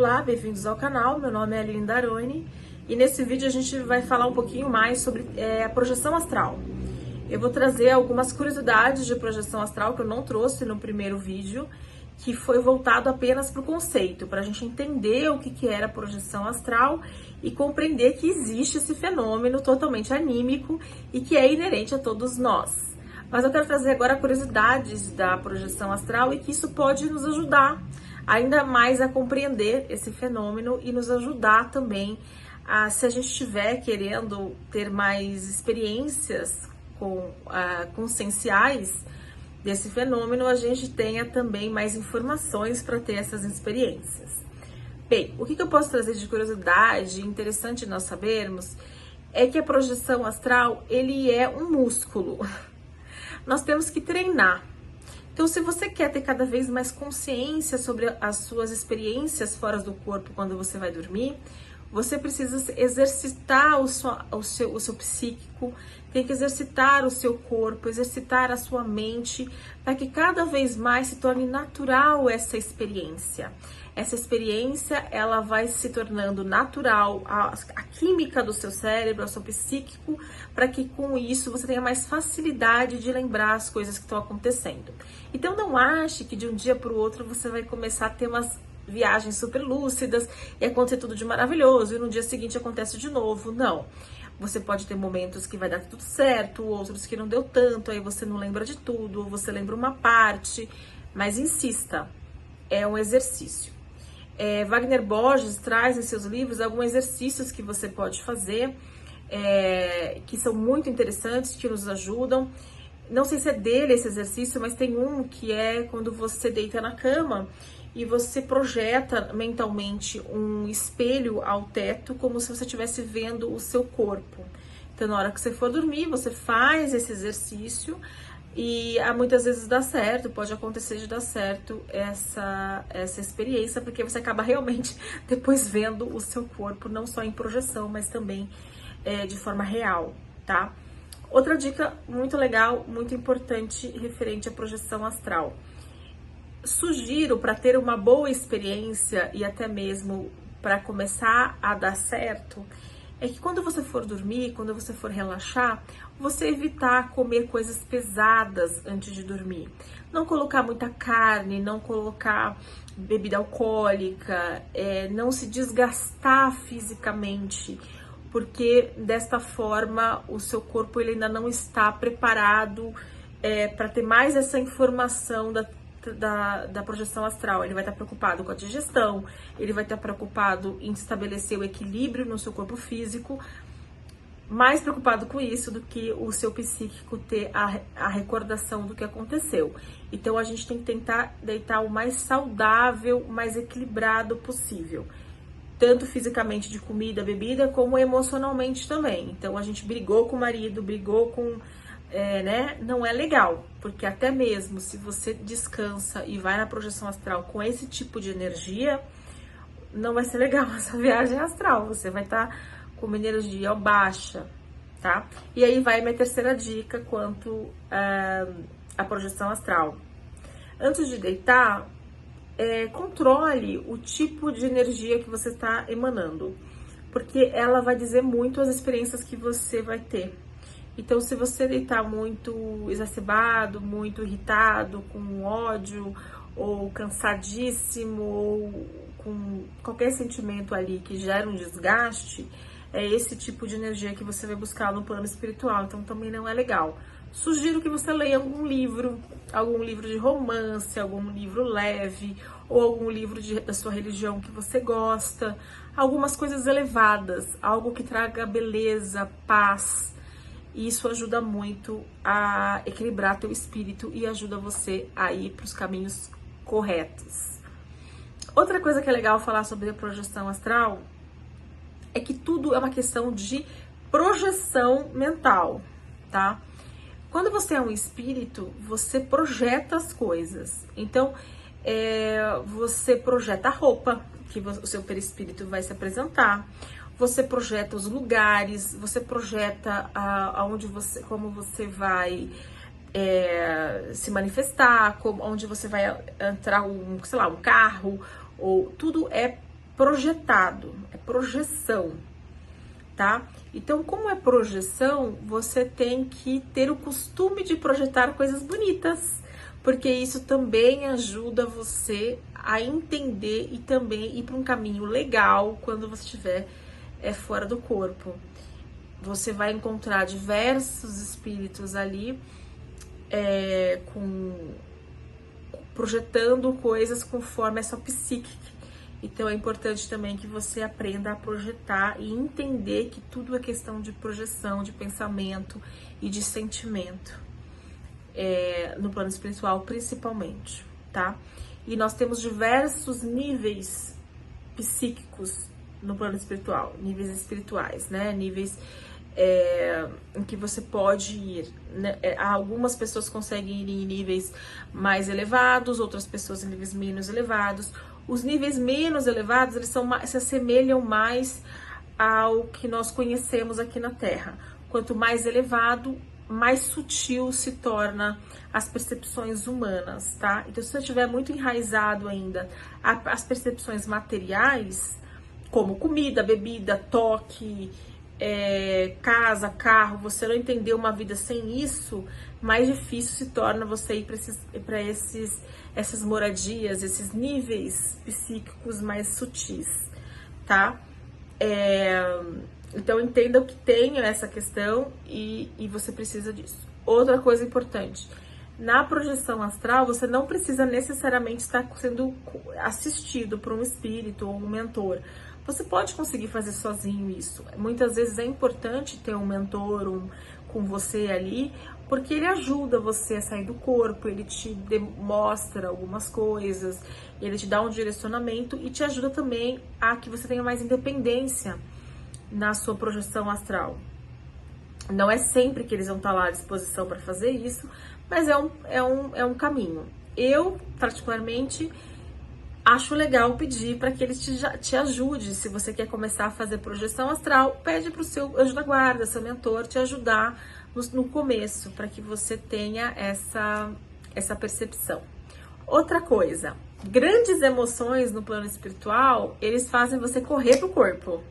Olá, bem-vindos ao canal, meu nome é Aline Daroni e nesse vídeo a gente vai falar um pouquinho mais sobre a projeção astral. Eu vou trazer algumas curiosidades de projeção astral que eu não trouxe no primeiro vídeo, que foi voltado apenas para o conceito, para a gente entender o que era projeção astral e compreender que existe esse fenômeno totalmente anímico e que é inerente a todos nós. Mas eu quero trazer agora curiosidades da projeção astral e que isso pode nos ajudar ainda mais a compreender esse fenômeno e nos ajudar também a, se a gente estiver querendo ter mais experiências conscienciais desse fenômeno, a gente tenha também mais informações para ter essas experiências. Bem, o que eu posso trazer de curiosidade interessante nós sabermos é que a projeção astral, ele é um músculo. Nós temos que treinar. Então, se você quer ter cada vez mais consciência sobre as suas experiências fora do corpo quando você vai dormir, você precisa exercitar o seu psíquico, tem que exercitar o seu corpo, exercitar a sua mente, para que cada vez mais se torne natural essa experiência. Essa experiência, ela vai se tornando natural, a química do seu cérebro, o seu psíquico, para que com isso você tenha mais facilidade de lembrar as coisas que estão acontecendo. Então não ache que de um dia para o outro você vai começar a ter umas viagens super lúcidas e acontecer tudo de maravilhoso e no dia seguinte acontece de novo. Não. Você pode ter momentos que vai dar tudo certo, outros que não deu tanto, aí você não lembra de tudo, ou você lembra uma parte, mas insista, é um exercício. Wagner Borges traz em seus livros alguns exercícios que você pode fazer, que são muito interessantes, que nos ajudam. Não sei se é dele esse exercício, mas tem um que é quando você deita na cama e você projeta mentalmente um espelho ao teto, como se você estivesse vendo o seu corpo. Então, na hora que você for dormir, você faz esse exercício e muitas vezes dá certo, pode acontecer de dar certo essa experiência, porque você acaba realmente depois vendo o seu corpo, não só em projeção, mas também de forma real, tá? Outra dica muito legal, muito importante, referente à projeção astral. Sugiro, para ter uma boa experiência e até mesmo para começar a dar certo, é que quando você for dormir, quando você for relaxar, você evitar comer coisas pesadas antes de dormir. Não colocar muita carne, não colocar bebida alcoólica, não se desgastar fisicamente, porque desta forma o seu corpo ele ainda não está preparado para ter mais essa informação da projeção astral. Ele vai estar preocupado com a digestão, ele vai estar preocupado em estabelecer o equilíbrio no seu corpo físico, mais preocupado com isso do que o seu psíquico ter a recordação do que aconteceu. Então a gente tem que tentar deitar o mais saudável, mais equilibrado possível, tanto fisicamente de comida, bebida, como emocionalmente também. Então a gente brigou com o marido, brigou com não é legal, porque até mesmo se você descansa e vai na projeção astral com esse tipo de energia, não vai ser legal essa viagem astral, você vai estar com uma energia baixa, tá? E aí vai minha terceira dica quanto à projeção astral. Antes de deitar, controle o tipo de energia que você está emanando, porque ela vai dizer muito as experiências que você vai ter. Então, se você deitar muito exacerbado, muito irritado, com ódio, ou cansadíssimo, ou com qualquer sentimento ali que gera um desgaste, é esse tipo de energia que você vai buscar no plano espiritual. Então, também não é legal. Sugiro que você leia algum livro de romance, algum livro leve, ou algum livro da sua religião que você gosta, algumas coisas elevadas, algo que traga beleza, paz. E isso ajuda muito a equilibrar teu espírito e ajuda você a ir para os caminhos corretos. Outra coisa que é legal falar sobre a projeção astral é que tudo é uma questão de projeção mental, tá? Quando você é um espírito, você projeta as coisas. Então, você projeta a roupa que o seu perispírito vai se apresentar. Você projeta os lugares, você projeta como você vai se manifestar, onde você vai entrar um carro, ou tudo é projetado, é projeção, tá? Então, como é projeção, você tem que ter o costume de projetar coisas bonitas, porque isso também ajuda você a entender e também ir para um caminho legal quando você estiver fora do corpo. Você vai encontrar diversos espíritos ali projetando coisas conforme a sua psique. Então é importante também que você aprenda a projetar e entender que tudo é questão de projeção, de pensamento e de sentimento, no plano espiritual principalmente, tá? E nós temos diversos níveis psíquicos no plano espiritual, níveis espirituais, né? Níveis em que você pode ir, né? Algumas pessoas conseguem ir em níveis mais elevados, outras pessoas em níveis menos elevados. Os níveis menos elevados, eles se assemelham mais ao que nós conhecemos aqui na Terra. Quanto mais elevado, mais sutil se torna as percepções humanas, tá? Então, se você estiver muito enraizado ainda as percepções materiais, como comida, bebida, toque, casa, carro, você não entender uma vida sem isso, mais difícil se torna você ir para essas moradias, esses níveis psíquicos mais sutis, tá? Então entenda que tem essa questão e você precisa disso. Outra coisa importante, na projeção astral, você não precisa necessariamente estar sendo assistido por um espírito ou um mentor. Você pode conseguir fazer sozinho isso. Muitas vezes é importante ter um mentor com você ali, porque ele ajuda você a sair do corpo, ele te mostra algumas coisas, ele te dá um direcionamento e te ajuda também a que você tenha mais independência na sua projeção astral. Não é sempre que eles vão estar lá à disposição para fazer isso, mas é um caminho. Eu, particularmente, acho legal pedir para que ele te ajude. Se você quer começar a fazer projeção astral, pede para o seu anjo da guarda, seu mentor, te ajudar no começo, para que você tenha essa percepção. Outra coisa, grandes emoções no plano espiritual, eles fazem você correr pro corpo,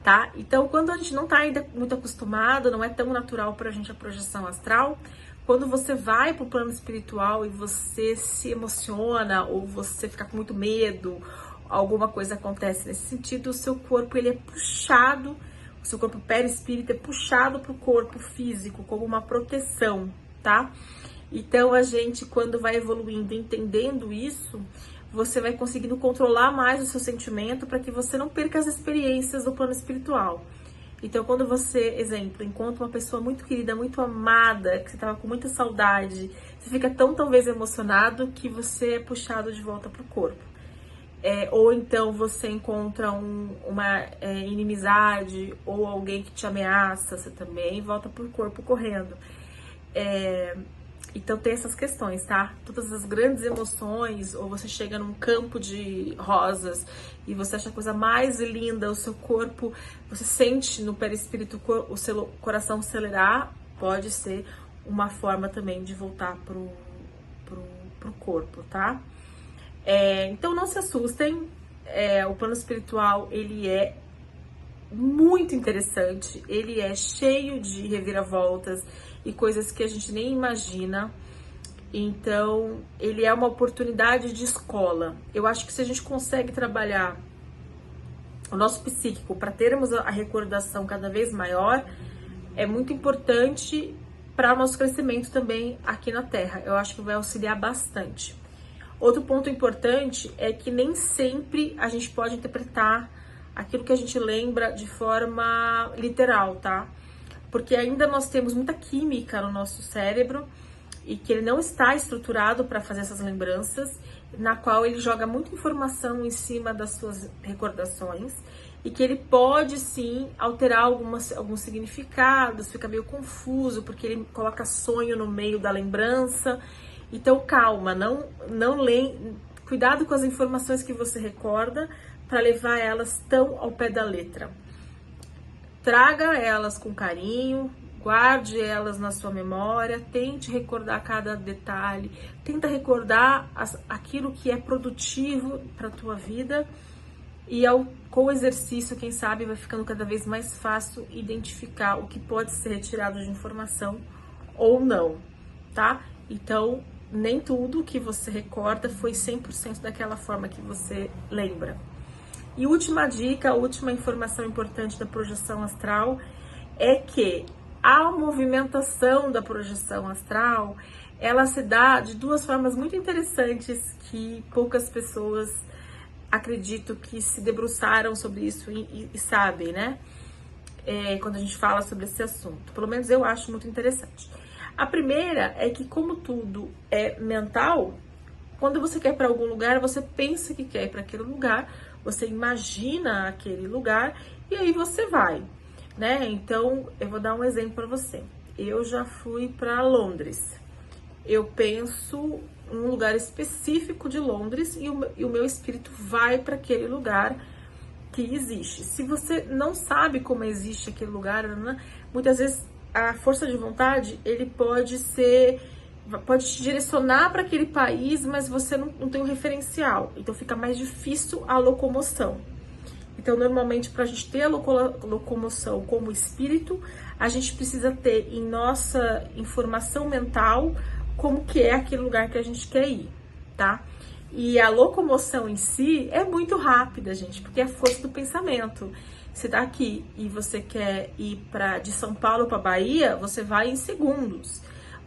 tá? Então, quando a gente não tá ainda muito acostumado, não é tão natural pra gente a projeção astral, quando você vai pro plano espiritual e você se emociona ou você fica com muito medo, alguma coisa acontece nesse sentido, o seu corpo ele é puxado, o seu corpo perispírito é puxado pro corpo físico como uma proteção, tá? Então a gente, quando vai evoluindo, entendendo isso, você vai conseguindo controlar mais o seu sentimento para que você não perca as experiências do plano espiritual. Então, quando você, exemplo, encontra uma pessoa muito querida, muito amada, que você estava com muita saudade, você fica talvez emocionado que você é puxado de volta para o corpo. Ou então você encontra uma inimizade ou alguém que te ameaça, você também volta para o corpo correndo. Então tem essas questões, tá? Todas as grandes emoções, ou você chega num campo de rosas e você acha a coisa mais linda, o seu corpo, você sente no perispírito o seu coração acelerar, pode ser uma forma também de voltar pro corpo, tá? Então não se assustem, o plano espiritual, ele é muito interessante, ele é cheio de reviravoltas e coisas que a gente nem imagina. Então, ele é uma oportunidade de escola. Eu acho que se a gente consegue trabalhar o nosso psíquico para termos a recordação cada vez maior, é muito importante para o nosso crescimento também aqui na Terra. Eu acho que vai auxiliar bastante. Outro ponto importante é que nem sempre a gente pode interpretar aquilo que a gente lembra de forma literal, tá? Porque ainda nós temos muita química no nosso cérebro e que ele não está estruturado para fazer essas lembranças, na qual ele joga muita informação em cima das suas recordações e que ele pode sim alterar alguns significados, fica meio confuso porque ele coloca sonho no meio da lembrança. Então calma, cuidado com as informações que você recorda para levar elas tão ao pé da letra. Traga elas com carinho, guarde elas na sua memória, tente recordar cada detalhe, tenta recordar aquilo que é produtivo para a tua vida e com o exercício, quem sabe, vai ficando cada vez mais fácil identificar o que pode ser retirado de informação ou não, tá? Então, nem tudo que você recorda foi 100% daquela forma que você lembra. E última dica, última informação importante da projeção astral é que a movimentação da projeção astral, ela se dá de duas formas muito interessantes que poucas pessoas acredito que se debruçaram sobre isso e sabem, né? Quando a gente fala sobre esse assunto. Pelo menos eu acho muito interessante. A primeira é que, como tudo é mental, quando você quer ir para algum lugar, você pensa que quer ir para aquele lugar, você imagina aquele lugar e aí você vai, né? Então, eu vou dar um exemplo para você. Eu já fui para Londres. Eu penso em um lugar específico de Londres e o meu espírito vai para aquele lugar que existe. Se você não sabe como existe aquele lugar, né, muitas vezes a força de vontade, ele pode te direcionar para aquele país, mas você não tem um referencial, então fica mais difícil a locomoção. Então, normalmente, para a gente ter a locomoção como espírito, a gente precisa ter em nossa informação mental como que é aquele lugar que a gente quer ir, tá? E a locomoção em si é muito rápida, gente, porque é a força do pensamento. Você tá aqui e você quer ir de São Paulo para Bahia, você vai em segundos.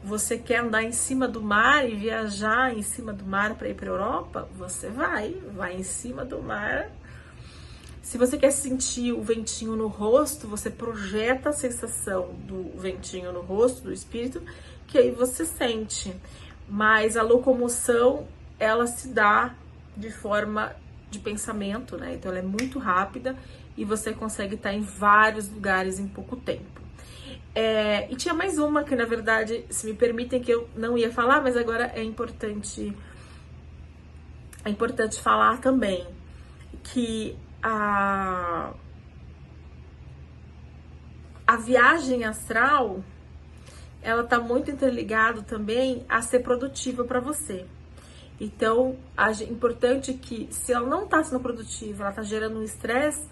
Você quer andar em cima do mar e viajar em cima do mar para ir para Europa, você vai em cima do mar. Se você quer sentir o ventinho no rosto, você projeta a sensação do ventinho no rosto, do espírito, que aí você sente. Mas a locomoção, ela se dá de forma de pensamento, né? Então ela é muito rápida e você consegue estar em vários lugares em pouco tempo. E tinha mais uma que, na verdade, se me permitem, que eu não ia falar, mas agora é importante falar também, que a viagem astral, ela tá muito interligada também a ser produtiva para você. Então, é importante que, se ela não tá sendo produtiva, ela tá gerando um estresse,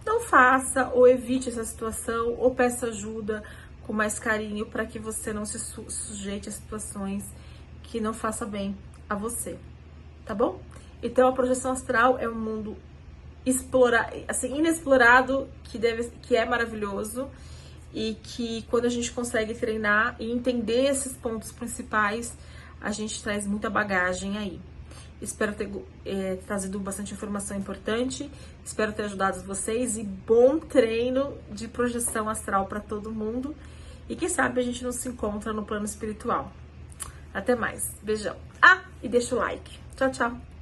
não faça, ou evite essa situação, ou peça ajuda com mais carinho para que você não se sujeite a situações que não façam bem a você, tá bom? Então, a projeção astral é um mundo inexplorado, que é maravilhoso, e que quando a gente consegue treinar e entender esses pontos principais, a gente traz muita bagagem aí. Espero ter trazido bastante informação importante, espero ter ajudado vocês, e bom treino de projeção astral para todo mundo. E quem sabe a gente não se encontra no plano espiritual. Até mais, beijão. E deixa o like. Tchau, tchau.